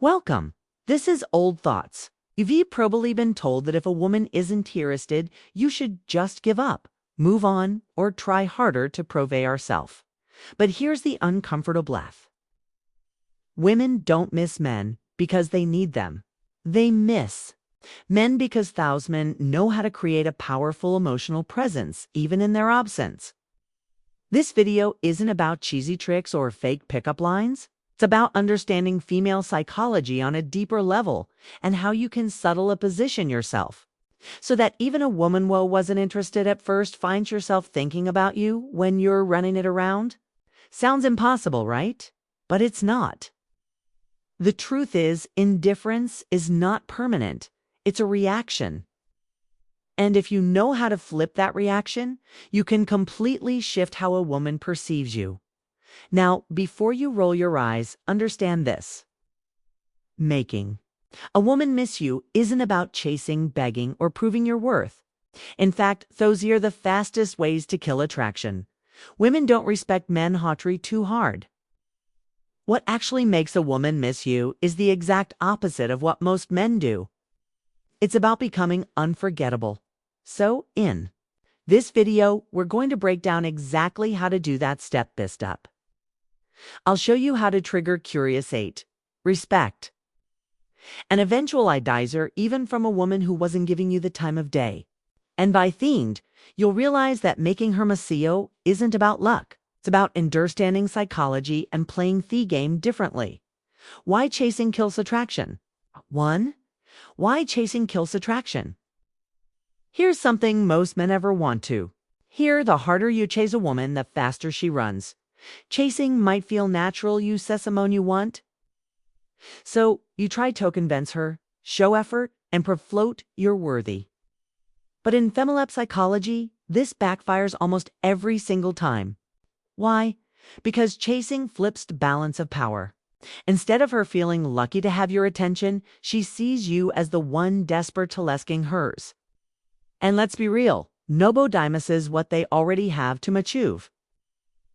Welcome. This is Old Thoughts. You've probably been told that if a woman isn't interested, you should just give up, move on, or try harder to prove yourself. But here's the uncomfortable laugh. Women don't miss men because they need them. They miss men because those men know how to create a powerful emotional presence, even in their absence. This video isn't about cheesy tricks or fake pickup lines. It's about understanding female psychology on a deeper level and how you can subtly position yourself so that even a woman who wasn't interested at first finds yourself thinking about you when you're running it around. Sounds impossible, right? But it's not. The truth is, indifference is not permanent. It's a reaction. And if you know how to flip that reaction, you can completely shift how a woman perceives you. Now, before you roll your eyes, understand this. Making a woman miss you isn't about chasing, begging, or proving your worth. In fact, those are the fastest ways to kill attraction. Women don't respect men hotry too hard. What actually makes a woman miss you is the exact opposite of what most men do. It's about becoming unforgettable. So, in this video, we're going to break down exactly how to do that step by step. I'll show you how to trigger curious 8, respect, an eventual idealizer even from a woman who wasn't giving you the time of day. And by themed, you'll realize that making her Masio isn't about luck. It's about understanding psychology and playing the game differently. Why chasing kills attraction? 1. Why chasing kills attraction? Here's something most men ever want to hear. The harder you chase a woman, the faster she runs. Chasing might feel natural, you sesamone you want. So you try to convince her, show effort, and float you're worthy. But in female psychology, this backfires almost every single time. Why? Because chasing flips the balance of power. Instead of her feeling lucky to have your attention, she sees you as the one desperate to lesking hers. And let's be real, nobody is what they already have to achieve.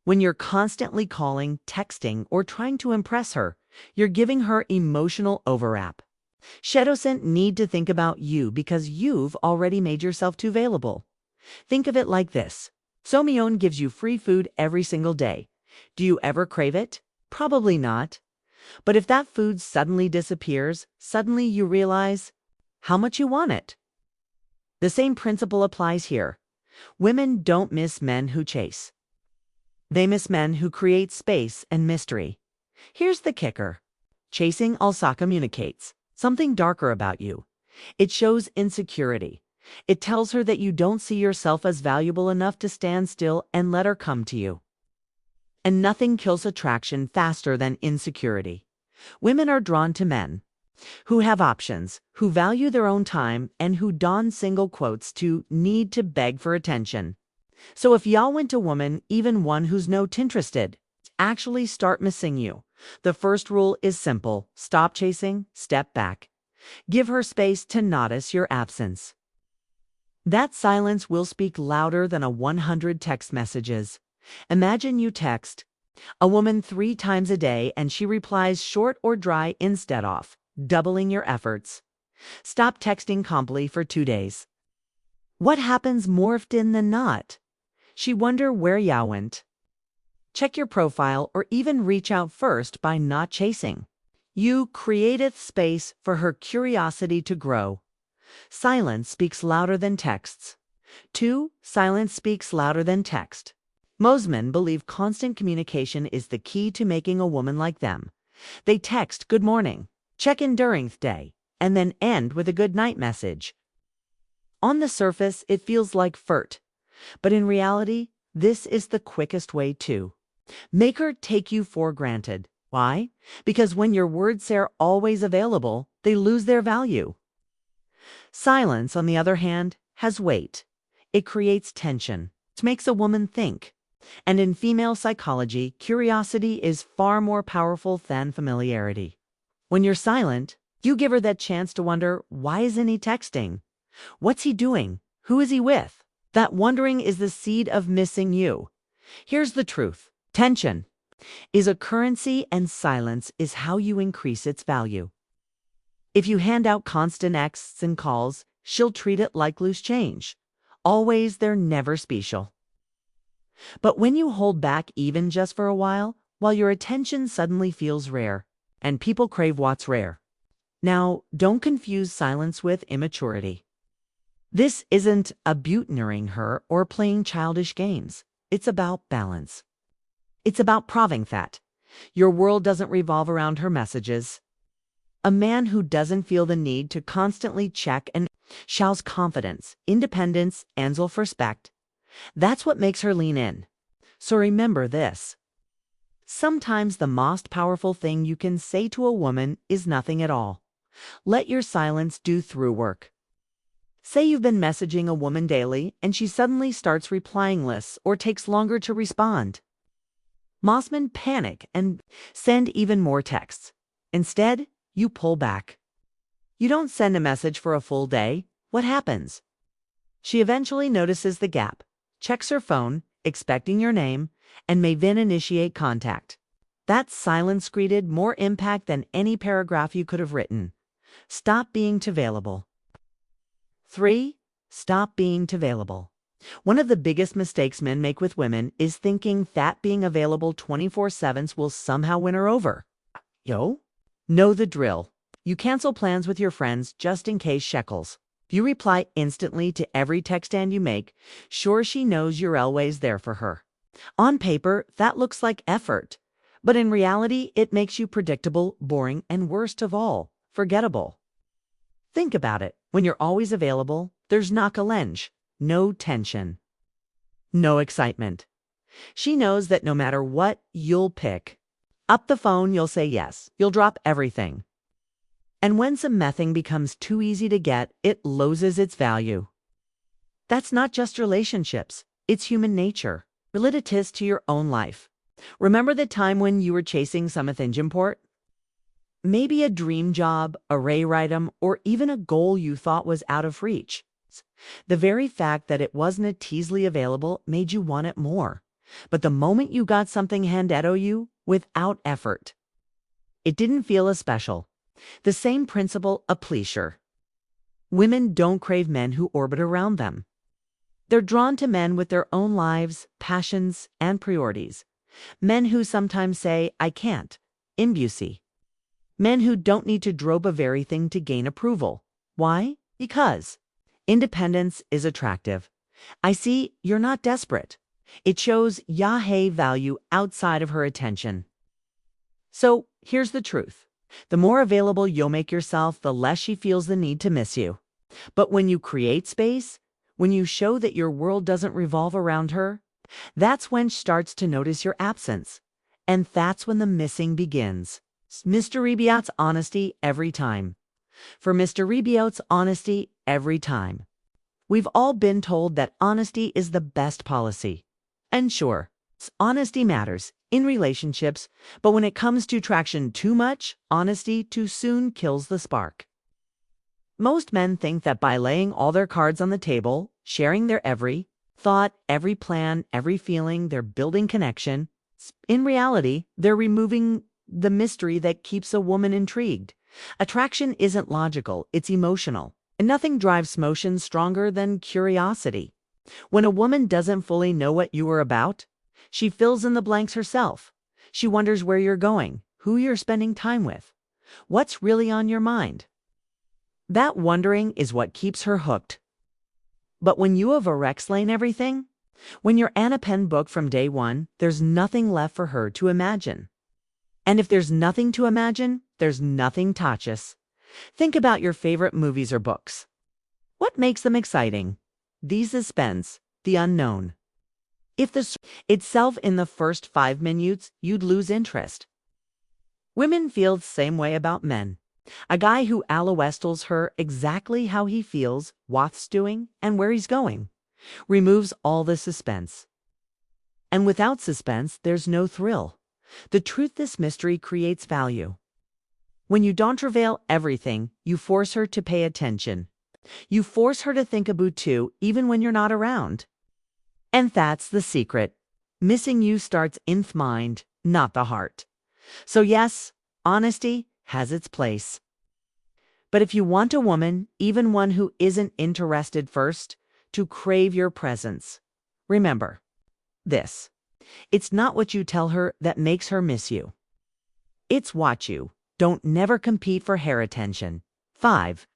When you're constantly calling, texting, or trying to impress her, you're giving her emotional overwrap. She doesn't need to think about you because you've already made yourself too valuable. Think of it like this. Somion gives you free food every single day. Do you ever crave it? Probably not. But if that food suddenly disappears, suddenly you realize how much you want it. The same principle applies here. Women don't miss men who chase. They miss men who create space and mystery. Here's the kicker. Chasing also communicates something darker about you. It shows insecurity. It tells her that you don't see yourself as valuable enough to stand still and let her come to you. And nothing kills attraction faster than insecurity. Women are drawn to men who have options, who value their own time, and who don single quotes to need to beg for attention. So if y'all went to woman, even one who's not interested, actually start missing you. The first rule is simple. Stop chasing, step back. Give her space to notice your absence. That silence will speak louder than 100 text messages. Imagine you text a woman 3 times a day and she replies short or dry instead of, doubling your efforts. Stop texting calmly for 2 days. What happens more often than not? She wonder where ya went. Check your profile or even reach out first by not chasing. You created space for her curiosity to grow. Silence speaks louder than texts. 2. Silence speaks louder than text. Most men believe constant communication is the key to making a woman like them. They text good morning, check in during the day, and then end with a good night message. On the surface, it feels like flirt. But in reality, this is the quickest way to make her take you for granted. Why? Because when your words are always available, they lose their value. Silence, on the other hand, has weight. It creates tension. It makes a woman think. And in female psychology, curiosity is far more powerful than familiarity. When you're silent, you give her that chance to wonder, why isn't he texting? What's he doing? Who is he with? That wondering is the seed of missing you. Here's the truth. Tension is a currency, and silence is how you increase its value. If you hand out constant texts and calls, she'll treat it like loose change. Always, they're never special. But when you hold back even just for a while your attention suddenly feels rare, and people crave what's rare. Now, don't confuse silence with immaturity. This isn't abusing her or playing childish games. It's about balance. It's about proving that your world doesn't revolve around her messages. A man who doesn't feel the need to constantly check and shows confidence, independence, and self-respect. That's what makes her lean in. So remember this. Sometimes the most powerful thing you can say to a woman is nothing at all. Let your silence do through work. Say you've been messaging a woman daily and she suddenly starts replying less or takes longer to respond. Most men panic and send even more texts. Instead, you pull back. You don't send a message for a full day. What happens? She eventually notices the gap, checks her phone, expecting your name, and may then initiate contact. That silence created more impact than any paragraph you could have written. Stop being too available. 3. Stop being too available. One of the biggest mistakes men make with women is thinking that being available 24/7 will somehow win her over. Know the drill. You cancel plans with your friends just in case shekels. You reply instantly to every text and you make sure she knows you're always there for her. On paper, that looks like effort, but in reality, it makes you predictable, boring, and worst of all, forgettable. Think about it. When you're always available, there's no challenge, no tension, no excitement. She knows that no matter what, you'll pick up the phone, you'll say yes, you'll drop everything. And when some mething becomes too easy to get, it loses its value. That's not just relationships, it's human nature. Relate it to your own life. Remember the time when you were chasing something important? Maybe a dream job, a rare item, or even a goal you thought was out of reach. The very fact that it wasn't easily available made you want it more. But the moment you got something handed to you, without effort, it didn't feel as special. The same principle applies here. Women don't crave men who orbit around them. They're drawn to men with their own lives, passions, and priorities. Men who sometimes say, I can't, imbusi. Men who don't need to drop everything to gain approval. Why? Because independence is attractive. I see you're not desperate. It shows Yahweh value outside of her attention. So here's the truth. The more available you'll make yourself, the less she feels the need to miss you. But when you create space, when you show that your world doesn't revolve around her, that's when she starts to notice your absence. And that's when the missing begins. Mr. Ribiot's honesty every time. For Mr. Ribiot's honesty every time. We've all been told that honesty is the best policy. And sure, honesty matters in relationships, but when it comes to attraction too much, honesty too soon kills the spark. Most men think that by laying all their cards on the table, sharing their every thought, every plan, every feeling, they're building connection. In reality, they're removing the mystery that keeps a woman intrigued. Attraction isn't logical, it's emotional. And nothing drives motion stronger than curiosity. When a woman doesn't fully know what you are about, she fills in the blanks herself. She wonders where you're going, who you're spending time with, what's really on your mind. That wondering is what keeps her hooked. But when you have explained everything, when you're Anna Penn book from day one, there's nothing left for her to imagine. And if there's nothing to imagine, there's nothing touches. Think about your favorite movies or books. What makes them exciting? The suspense, the unknown. If the itself in the first 5 minutes, you'd lose interest. Women feel the same way about men. A guy who always tells her exactly how he feels, what's doing, and where he's going, removes all the suspense. And without suspense, there's no thrill. The truth, this mystery creates value. When you don't reveal everything, you force her to pay attention. You force her to think about you even when you're not around. And that's the secret. Missing you starts in the mind, not the heart. So yes, honesty has its place. But if you want a woman, even one who isn't interested first, to crave your presence, remember this. It's not what you tell her that makes her miss you. It's what you don't. Never compete for hair attention. 5.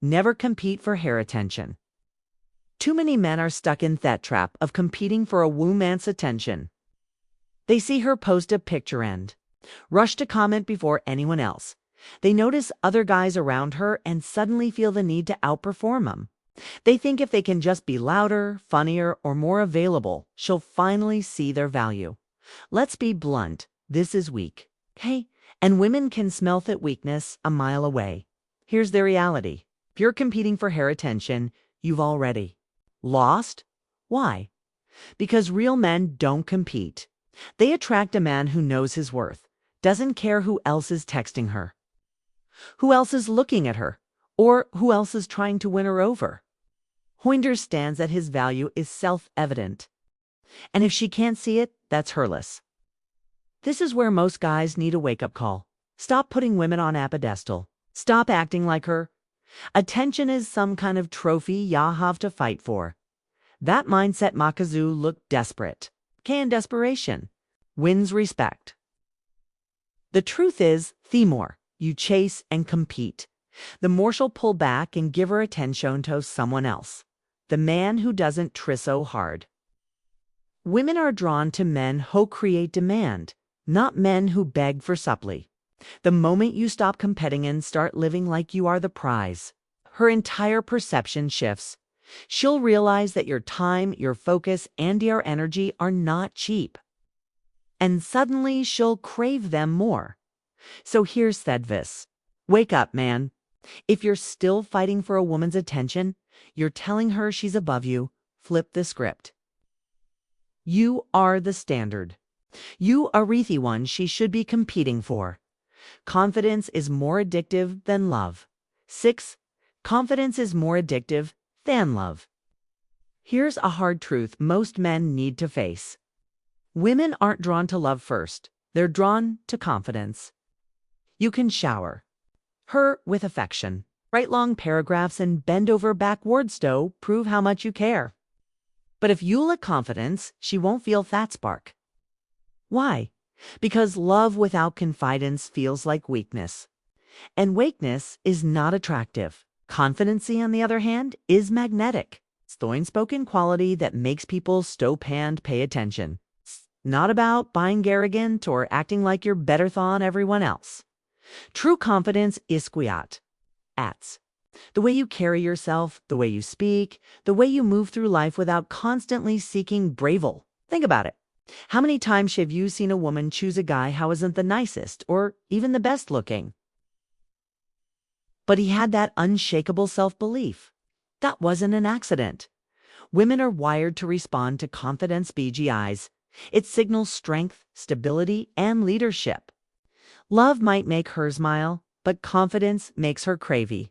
Never compete for hair attention. Too many men are stuck in that trap of competing for a woman's attention. They see her post a picture and rush to comment before anyone else. They notice other guys around her and suddenly feel the need to outperform them. They think if they can just be louder, funnier, or more available, she'll finally see their value. Let's be blunt, this is weak. Hey, and women can smell that weakness a mile away. Here's the reality. If you're competing for hair attention, you've already lost. Why? Because real men don't compete. They attract a man who knows his worth, doesn't care who else is texting her, who else is looking at her, or who else is trying to win her over. Who understands that his value is self-evident. And if she can't see it, that's herless. This is where most guys need a wake-up call. Stop putting women on a pedestal. Stop acting like her attention is some kind of trophy you have to fight for. That mindset Makazu looked desperate. And desperation wins respect. The truth is, the more you chase and compete, the more she'll pull back and give her attention to someone else. The man who doesn't try so hard. Women are drawn to men who create demand, not men who beg for supply. The moment you stop competing and start living like you are the prize, her entire perception shifts. She'll realize that your time, your focus, and your energy are not cheap. And suddenly she'll crave them more. So here's this. Wake up, man. If you're still fighting for a woman's attention, you're telling her she's above you. Flip the script. You are the standard. You are the one she should be competing for. Confidence is more addictive than love. 6. Confidence is more addictive than love. Here's a hard truth most men need to face. Women aren't drawn to love first. They're drawn to confidence. You can shower her with affection, write long paragraphs, and bend over backwards to prove how much you care. But if you lack confidence, she won't feel that spark. Why? Because love without confidence feels like weakness. And weakness is not attractive. Confidence, on the other hand, is magnetic. It's the unspoken quality that makes people stop and pay attention. It's not about being arrogant or acting like you're better than everyone else. True confidence is quiet. It's the way you carry yourself, the way you speak, the way you move through life without constantly seeking bravery. Think about it. How many times have you seen a woman choose a guy who isn't the nicest or even the best looking? But he had that unshakable self-belief. That wasn't an accident. Women are wired to respond to confidence BGIs. It signals strength, stability, and leadership. Love might make her smile, but confidence makes her cravey.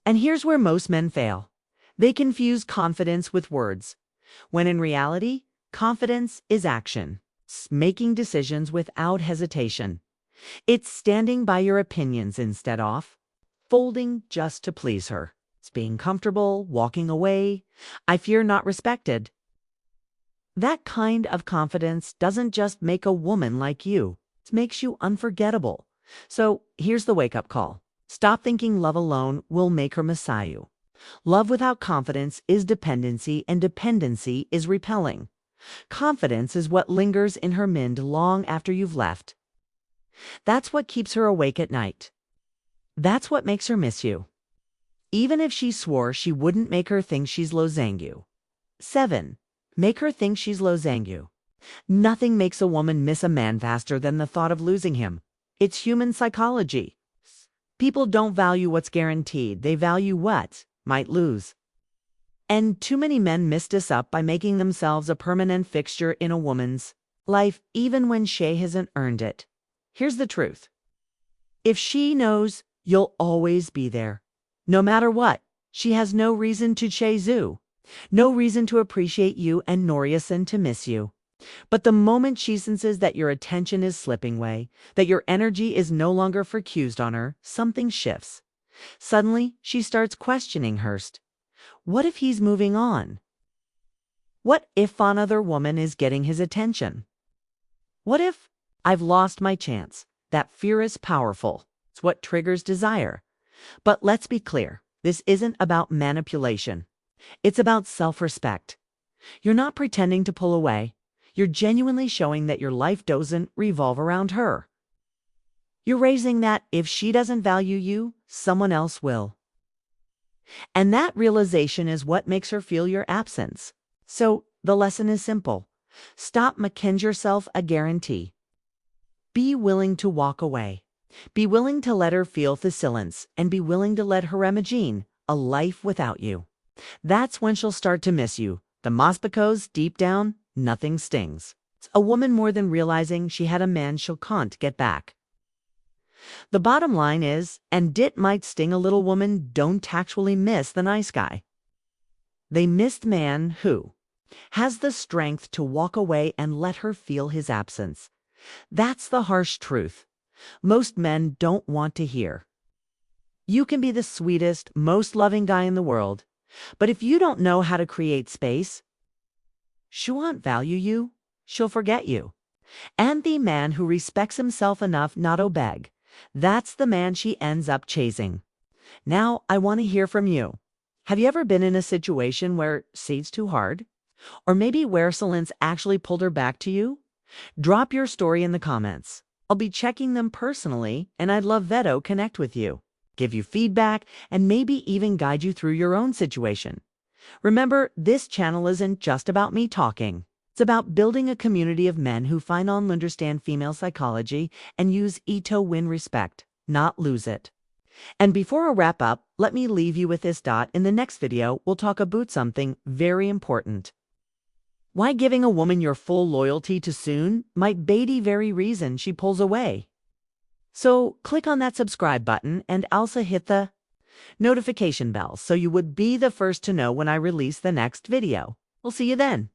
And here's where most men fail. They confuse confidence with words, when in reality, confidence is action. It's making decisions without hesitation. It's standing by your opinions instead of folding just to please her. It's being comfortable, walking away. I fear not respected. That kind of confidence doesn't just make a woman like you. It makes you unforgettable. So here's the wake-up call. Stop thinking love alone will make her messiah you. Love without confidence is dependency, and dependency is repelling. Confidence is what lingers in her mind long after you've left. That's what keeps her awake at night. That's what makes her miss you. Even if she swore she wouldn't make her think she's losing you. 7. Make her think she's losing you. Nothing makes a woman miss a man faster than the thought of losing him. It's human psychology. People don't value what's guaranteed. They value what might lose. And too many men miss this up by making themselves a permanent fixture in a woman's life, even when she hasn't earned it. Here's the truth. If she knows you'll always be there, no matter what, she has no reason to chase you, no reason to appreciate you, and no reason to miss you. But the moment she senses that your attention is slipping away, that your energy is no longer focused on her, something shifts. Suddenly, she starts questioning Hurst. What if he's moving on? What if another woman is getting his attention? What if I've lost my chance? That fear is powerful. It's what triggers desire. But let's be clear, this isn't about manipulation. It's about self-respect. You're not pretending to pull away. You're genuinely showing that your life doesn't revolve around her. You're raising that if she doesn't value you, someone else will. And that realization is what makes her feel your absence. So the lesson is simple. Stop making yourself a guarantee. Be willing to walk away. Be willing to let her feel the silence, and be willing to let her imagine a life without you. That's when she'll start to miss you. The moss because deep down, nothing stings. It's a woman more than realizing she had a man she can't get back. The bottom line is, and it might sting a little, woman don't actually miss the nice guy. They miss the man who has the strength to walk away and let her feel his absence. That's the harsh truth most men don't want to hear. You can be the sweetest, most loving guy in the world, but if you don't know how to create space, she won't value you, she'll forget you. And the man who respects himself enough not to beg, that's the man she ends up chasing. Now, I want to hear from you. Have you ever been in a situation where it's too hard? Or maybe where silence actually pulled her back to you? Drop your story in the comments. I'll be checking them personally, and I'd love to connect with you, give you feedback, and maybe even guide you through your own situation. Remember, this channel isn't just about me talking. It's about building a community of men who finally understand female psychology and use it to win respect, not lose it. And before I wrap up, let me leave you with this dot. In the next video, we'll talk about something very important. Why giving a woman your full loyalty too soon might be the very reason she pulls away. So click on that subscribe button and also hit the notification bell so you would be the first to know when I release the next video. We'll see you then.